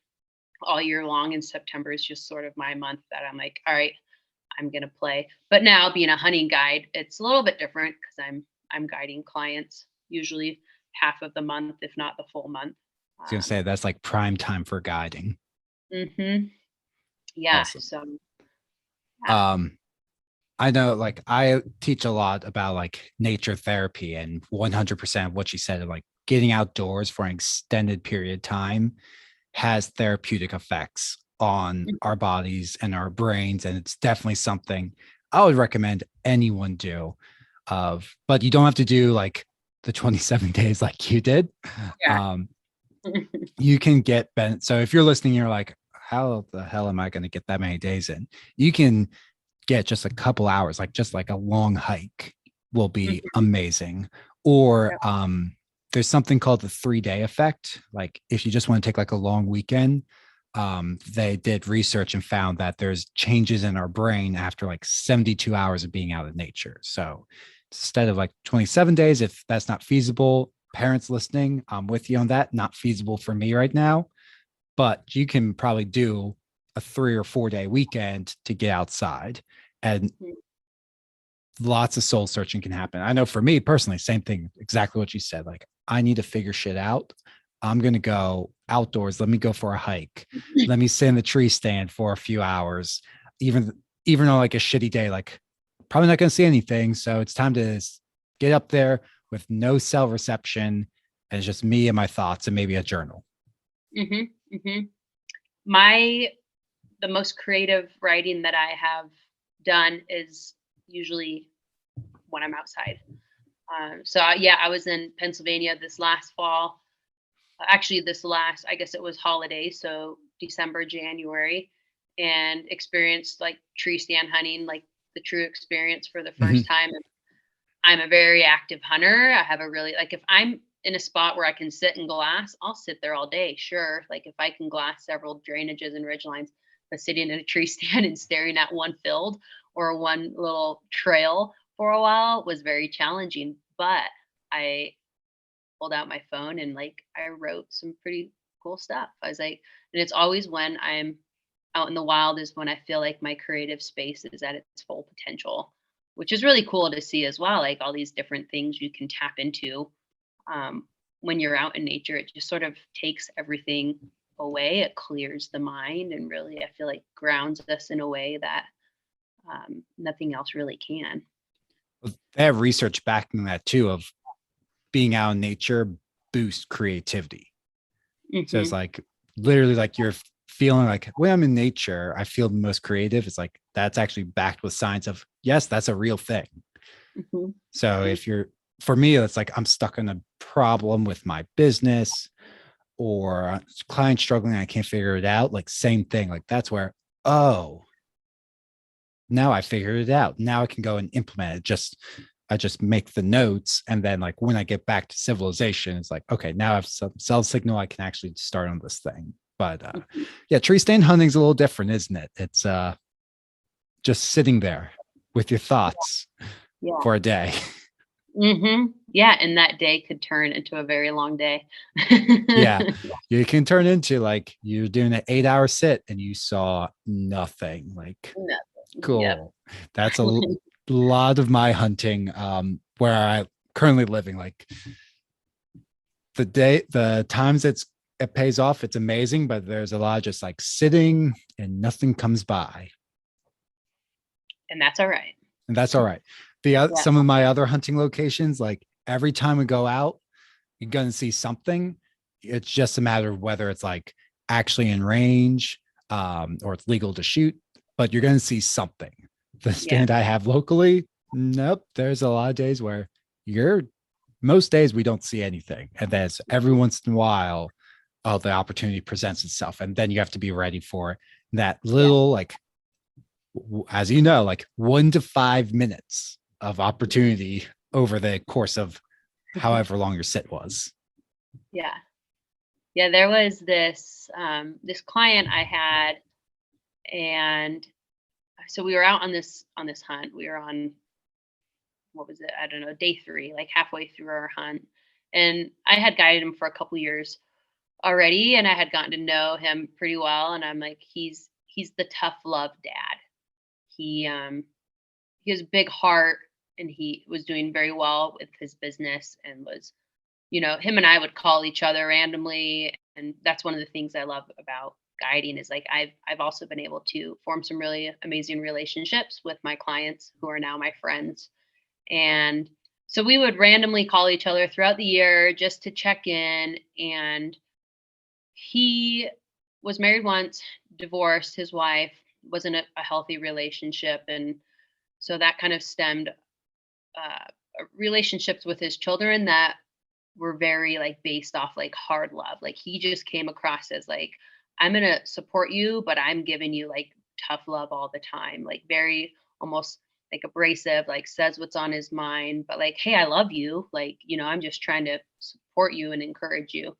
all year long, and September is just sort of my month that I'm like, all right, I'm gonna play. But now being a hunting guide, it's a little bit different, because I'm guiding clients usually half of the month, if not the full month. I was gonna say that's like prime time for guiding. Mm-hmm. Yeah. Awesome. So. Yeah. I know, like, I teach a lot about like nature therapy, and 100% of what you said of like getting outdoors for an extended period of time has therapeutic effects on our bodies and our brains. And it's definitely something I would recommend anyone do. But you don't have to do like the 27 days like you did. Yeah. You can get bent. So if you're listening, you're like, how the hell am I going to get that many days in? You can get just a couple hours, like just like a long hike will be amazing. Or there's something called the 3-day effect. Like if you just want to take like a long weekend, they did research and found that there's changes in our brain after like 72 hours of being out in nature. So instead of like 27 days, if that's not feasible, parents listening, I'm with you on that. Not feasible for me right now, but you can probably do a 3 or 4 day weekend to get outside, and lots of soul searching can happen. I know for me personally, same thing, exactly what you said. Like, I need to figure shit out. I'm going to go outdoors. Let me go for a hike. Let me sit in the tree stand for a few hours, even on like a shitty day, like probably not going to see anything. So it's time to get up there with no cell reception, and it's just me and my thoughts and maybe a journal. Mm-hmm, mm-hmm. The most creative writing that I have done is usually when I'm outside. I was in Pennsylvania this last fall. Actually, I guess it was holiday, so December, January, and experienced like tree stand hunting, like the true experience for the first time. I'm a very active hunter. I have a really, like, if I'm in a spot where I can sit and glass, I'll sit there all day. Sure. Like if I can glass several drainages and ridge lines, but sitting in a tree stand and staring at one field or one little trail for a while was very challenging. But I pulled out my phone and like I wrote some pretty cool stuff. I was like, and it's always when I'm out in the wild is when I feel like my creative space is at its full potential, which is really cool to see as well. Like all these different things you can tap into when you're out in nature. It just sort of takes everything away. It clears the mind and really, I feel like, grounds us in a way that nothing else really can. They have research backing that too, of being out in nature boosts creativity. So it's like literally like you're feeling like when I'm in nature, I feel the most creative. It's like that's actually backed with science of yes, that's a real thing. So if you're, for me, it's like I'm stuck in a problem with my business or a client struggling, I can't figure it out. Like same thing. Like that's where, oh, now I figured it out. Now I can go and implement it. I just make the notes. And then like when I get back to civilization, it's like, okay, now I have some cell signal. I can actually start on this thing. But yeah, tree stand hunting is a little different, isn't it? It's just sitting there with your thoughts for a day. Yeah. And that day could turn into a very long day. Yeah. You can turn into like you're doing an 8-hour sit and you saw nothing. Like, cool. Yep. That's a lot of my hunting where I currently living. Like the times it pays off, it's amazing, but there's a lot of just like sitting and nothing comes by. And that's all right. And that's all right. Some of my other hunting locations, like every time we go out, you're going to see something. It's just a matter of whether it's like actually in range or it's legal to shoot, but you're going to see something. The stand I have locally, nope. There's a lot of days where most days we don't see anything. And then every once in a while, the opportunity presents itself. And then you have to be ready for that little, like, as you know, like 1 to 5 minutes of opportunity over the course of however long your sit was. Yeah. There was this client I had, and so we were out on this hunt. We were on, what was it? I don't know, day 3, like halfway through our hunt. And I had guided him for a couple years already, and I had gotten to know him pretty well. And I'm like, he's the tough love dad. He has a big heart, and he was doing very well with his business and was, him and I would call each other randomly. And that's one of the things I love about guiding is like I've also been able to form some really amazing relationships with my clients who are now my friends. And so we would randomly call each other throughout the year just to check in. And he was married once, divorced. His wife wasn't a healthy relationship. And so that kind of stemmed relationships with his children that were very like based off like hard love. Like he just came across as like, I'm going to support you, but I'm giving you like tough love all the time. Like very almost like abrasive, like says what's on his mind, but like, hey, I love you. Like, I'm just trying to support you and encourage you.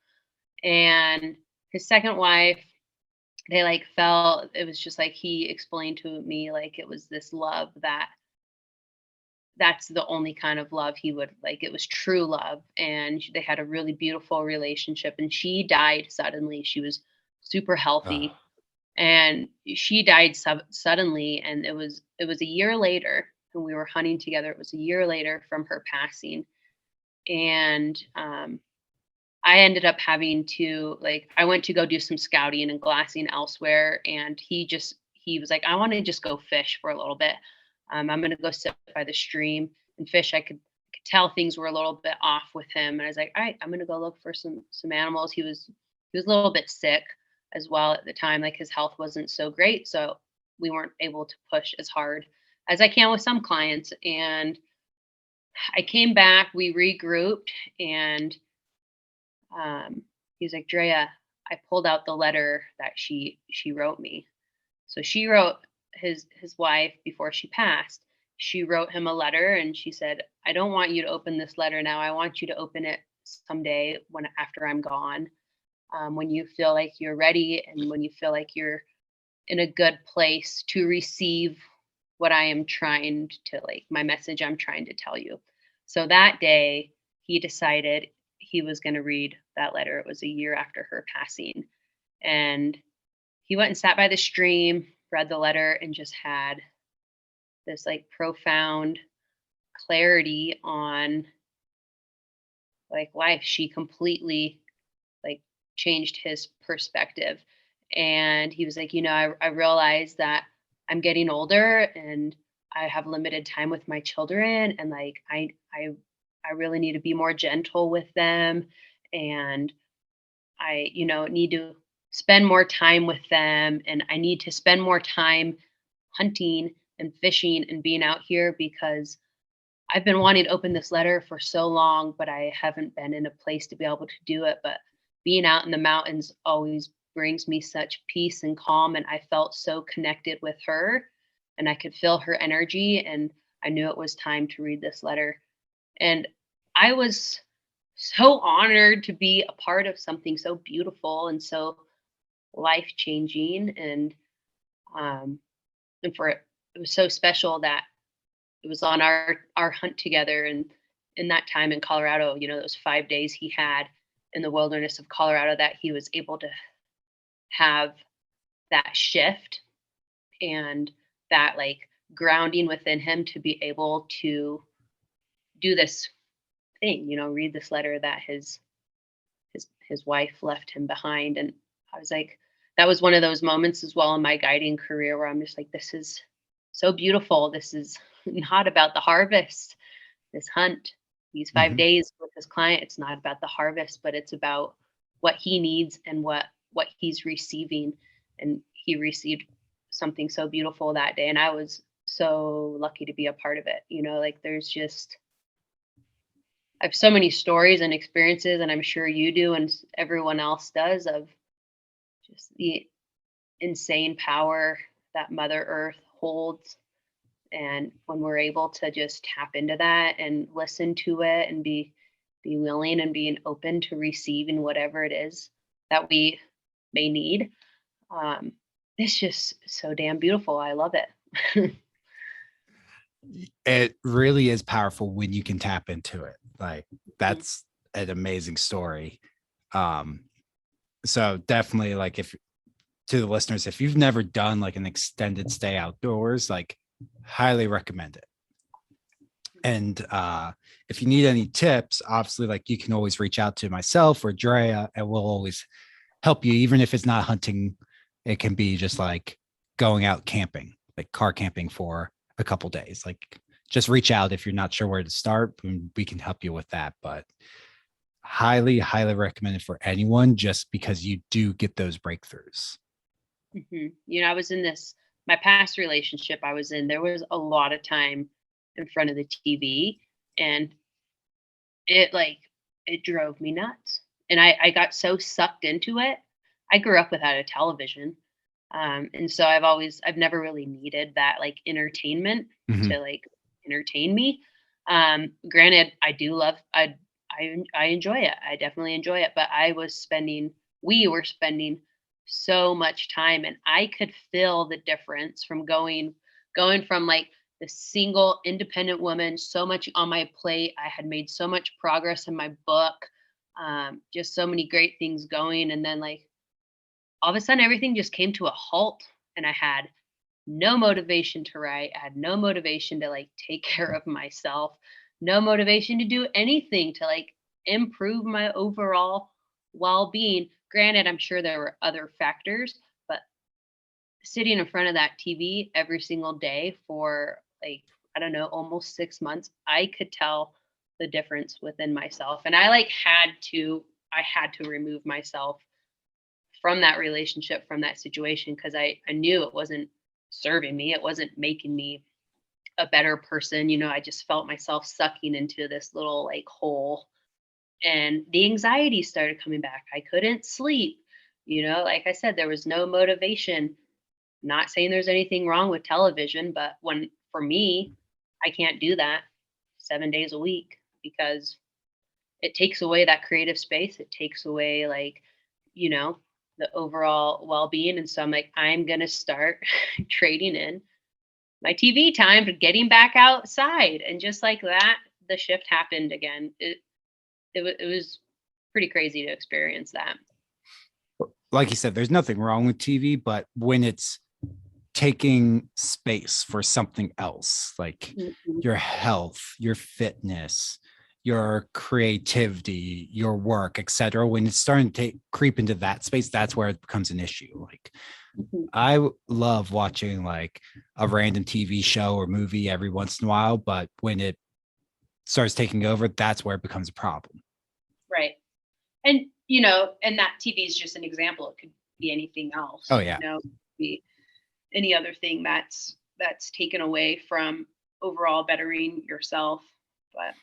And his second wife, they like felt, it was just like he explained to me like it was this love that's the only kind of love he would like. It was true love. And they had a really beautiful relationship. And she died suddenly. She was super healthy. And she died suddenly. And it was a year later when we were hunting together. It was a year later from her passing. And I ended up having to I went to go do some scouting and glassing elsewhere. And he was like, I want to just go fish for a little bit. I'm going to go sit by the stream and fish. I could tell things were a little bit off with him. And I was like, all right, I'm going to go look for some animals. He was a little bit sick as well at the time. Like his health wasn't so great. So we weren't able to push as hard as I can with some clients. And I came back, we regrouped, and he was like, Drea, I pulled out the letter that she wrote me. So she wrote his wife before she passed. She wrote him a letter and she said, I don't want you to open this letter now. I want you to open it someday when after I'm gone, when you feel like you're ready and when you feel like you're in a good place to receive what I am trying to like my message I'm trying to tell you. So that day, he decided he was going to read that letter. It was a year after her passing. And he went and sat by the stream, read the letter, and just had this like profound clarity on like life. She completely like changed his perspective. And he was like, I realized that I'm getting older and I have limited time with my children. And like, I really need to be more gentle with them. And I, need to spend more time with them. And I need to spend more time hunting and fishing and being out here because I've been wanting to open this letter for so long, but I haven't been in a place to be able to do it. But being out in the mountains always brings me such peace and calm. And I felt so connected with her and I could feel her energy. And I knew it was time to read this letter. And I was so honored to be a part of something so beautiful and so life changing. And for it was so special that it was on our hunt together, and in that time in Colorado, those 5 days he had in the wilderness of Colorado, that he was able to have that shift and that like grounding within him to be able to do this thing, read this letter that his wife left him behind. And I was like, that was one of those moments as well in my guiding career where I'm just like, this is so beautiful. This is not about the harvest, this hunt, these 5 days with this client. It's not about the harvest, but it's about what he needs and what he's receiving. And he received something so beautiful that day. And I was so lucky to be a part of it. Like there's just, I have so many stories and experiences, and I'm sure you do, and everyone else does, of just the insane power that Mother Earth holds. And when we're able to just tap into that and listen to it and be willing and being open to receiving whatever it is that we may need, it's just so damn beautiful. I love it. It really is powerful when you can tap into it. Like that's an amazing story. So definitely, like, if to the listeners, if you've never done like an extended stay outdoors, like highly recommend it. And if you need any tips, obviously, like you can always reach out to myself or Drea, and we'll always help you, even if it's not hunting. It can be just like going out camping, like car camping for a couple days. Like just reach out if you're not sure where to start, and we can help you with that. But highly, highly recommended for anyone, just because you do get those breakthroughs. I was in my past relationship I was in, there was a lot of time in front of the TV, and it drove me nuts. And I got so sucked into it. I grew up without a television. And so I've never really needed that like entertainment to like entertain me. Granted, I enjoy it. I definitely enjoy it, but we were spending so much time, and I could feel the difference from going from like the single independent woman, so much on my plate. I had made so much progress in my book, just so many great things going. And then like all of a sudden everything just came to a halt, and I had no motivation to write. I had no motivation to like take care of myself, no motivation to do anything to like improve my overall well-being. Granted, I'm sure there were other factors, but sitting in front of that TV every single day for like, I don't know, almost 6 months, I could tell the difference within myself. And I had to remove myself from that relationship, from that situation, because I knew it wasn't serving me. It wasn't making me a better person. I just felt myself sucking into this little like hole, and the anxiety started coming back. I couldn't sleep. Like I said, there was no motivation. Not saying there's anything wrong with television, but for me, I can't do that 7 days a week because it takes away that creative space. It takes away like, the overall well-being. And so I'm like, I'm going to start trading in my TV time for getting back outside. And just like that, the shift happened again. It was pretty crazy to experience that. Like you said, there's nothing wrong with TV, but when it's taking space for something else, like your health, your fitness, your creativity, your work, etc., when it's starting to creep into that space, that's where it becomes an issue. Like I love watching like a random TV show or movie every once in a while, but when it starts taking over, that's where it becomes a problem. Right. And, and that TV is just an example. It could be anything else. Oh, yeah. It could be any other thing that's taken away from overall bettering yourself. But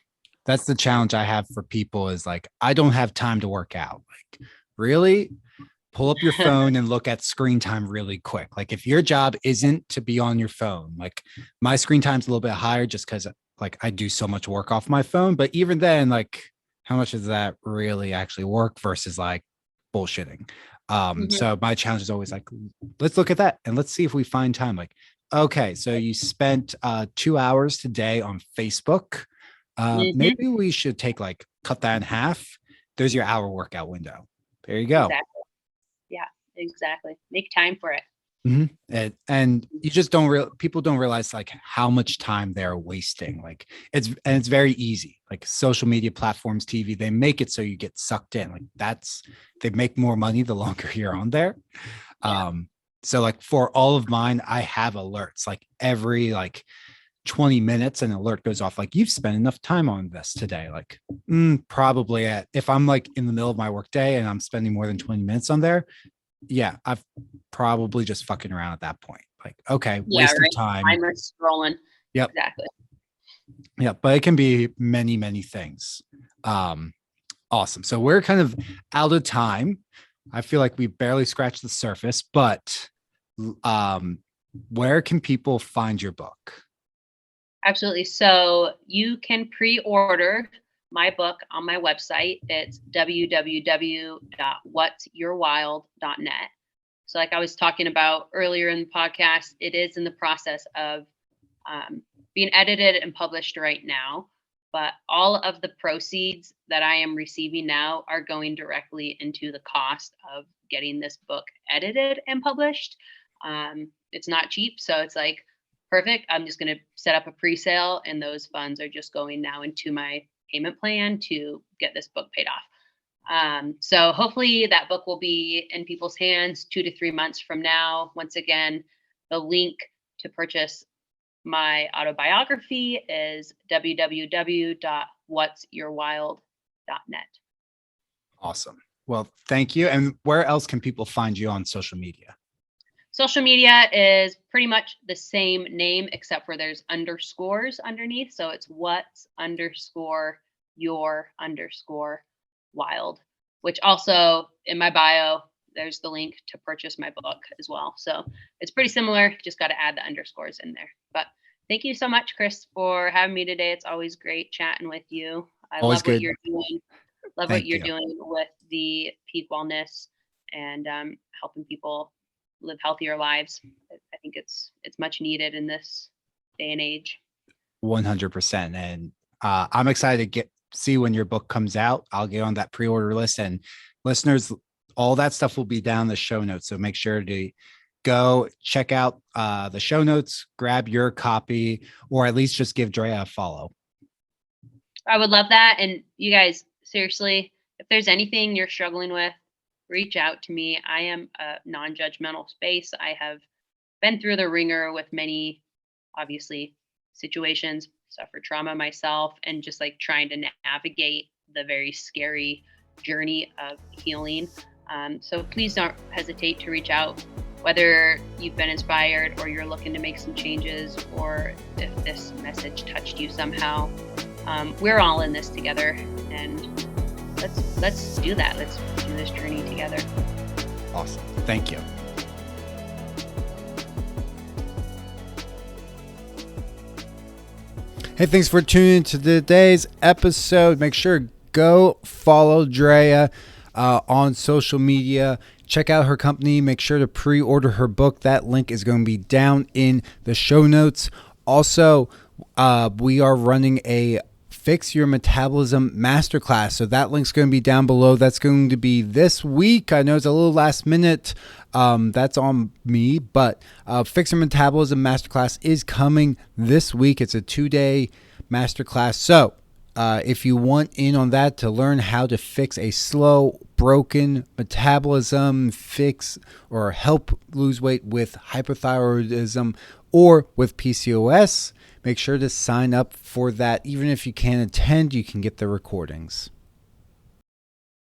that's the challenge I have for people is like, I don't have time to work out. Like, really? Pull up your phone and look at screen time really quick. Like if your job isn't to be on your phone, like my screen time's a little bit higher just because like I do so much work off my phone. But even then, like how much does that really actually work versus like bullshitting? So my challenge is always like, let's look at that and let's see if we find time. Like, okay, so you spent 2 hours today on Facebook. Maybe we should cut that in half. There's your hour workout window. There you go. Exactly. Yeah, exactly. Make time for it. And you just people don't realize like how much time they're wasting. Like it's very easy. Like social media platforms, TV, they make it so you get sucked in. Like they make more money the longer you're on there. Yeah. So like for all of mine, I have alerts like every 20 minutes an alert goes off like you've spent enough time on this today. Like probably if I'm like in the middle of my work day and I'm spending more than 20 minutes on there, yeah, I've probably just fucking around at that point. Like, okay, waste of time. I'm scrolling. Yep. Exactly. Yeah, but it can be many, many things. Awesome. So we're kind of out of time. I feel like we barely scratched the surface, but where can people find your book? Absolutely. So you can pre-order my book on my website. It's www.whatsyourwild.net. So like I was talking about earlier in the podcast, it is in the process of being edited and published right now. But all of the proceeds that I am receiving now are going directly into the cost of getting this book edited and published. It's not cheap. So it's like, perfect. I'm just going to set up a pre-sale and those funds are just going now into my payment plan to get this book paid off. So hopefully that book will be in people's hands 2 to 3 months from now. Once again, the link to purchase my autobiography is www.whatsyourwild.net. Awesome. Well, thank you. And where else can people find you on social media? Social media is pretty much the same name, except for there's underscores underneath. So it's what's_your_wild, which also in my bio, there's the link to purchase my book as well. So it's pretty similar. Just got to add the underscores in there. But thank you so much, Chris, for having me today. It's always great chatting with you. I love what you're doing. Love what you're doing with the peak wellness and helping people live healthier lives. I think it's much needed in this day and age. 100%. And I'm excited to see when your book comes out. I'll get on that pre-order list, and listeners, all that stuff will be down in the show notes. So make sure to go check out the show notes, grab your copy, or at least just give Drea a follow. I would love that. And you guys, seriously, if there's anything you're struggling with, reach out to me. I am a non-judgmental space. I have been through the ringer with many, obviously, situations, suffered trauma myself, and just like trying to navigate the very scary journey of healing. So please don't hesitate to reach out, whether you've been inspired or you're looking to make some changes, or if this message touched you somehow. We're all in this together, and let's do that. Let's do this journey together. Awesome. Thank you. Hey, thanks for tuning in to today's episode. Make sure go follow Drea on social media. Check out her company. Make sure to pre-order her book. That link is going to be down in the show notes. Also, we are running a Fix Your Metabolism Masterclass. So that link's going to be down below. That's going to be this week. I know it's a little last minute. That's on me. But Fix Your Metabolism Masterclass is coming this week. It's a 2-day masterclass. So if you want in on that to learn how to fix a slow, broken metabolism, fix or help lose weight with hypothyroidism or with PCOS, make sure to sign up for that. Even if you can't attend, you can get the recordings.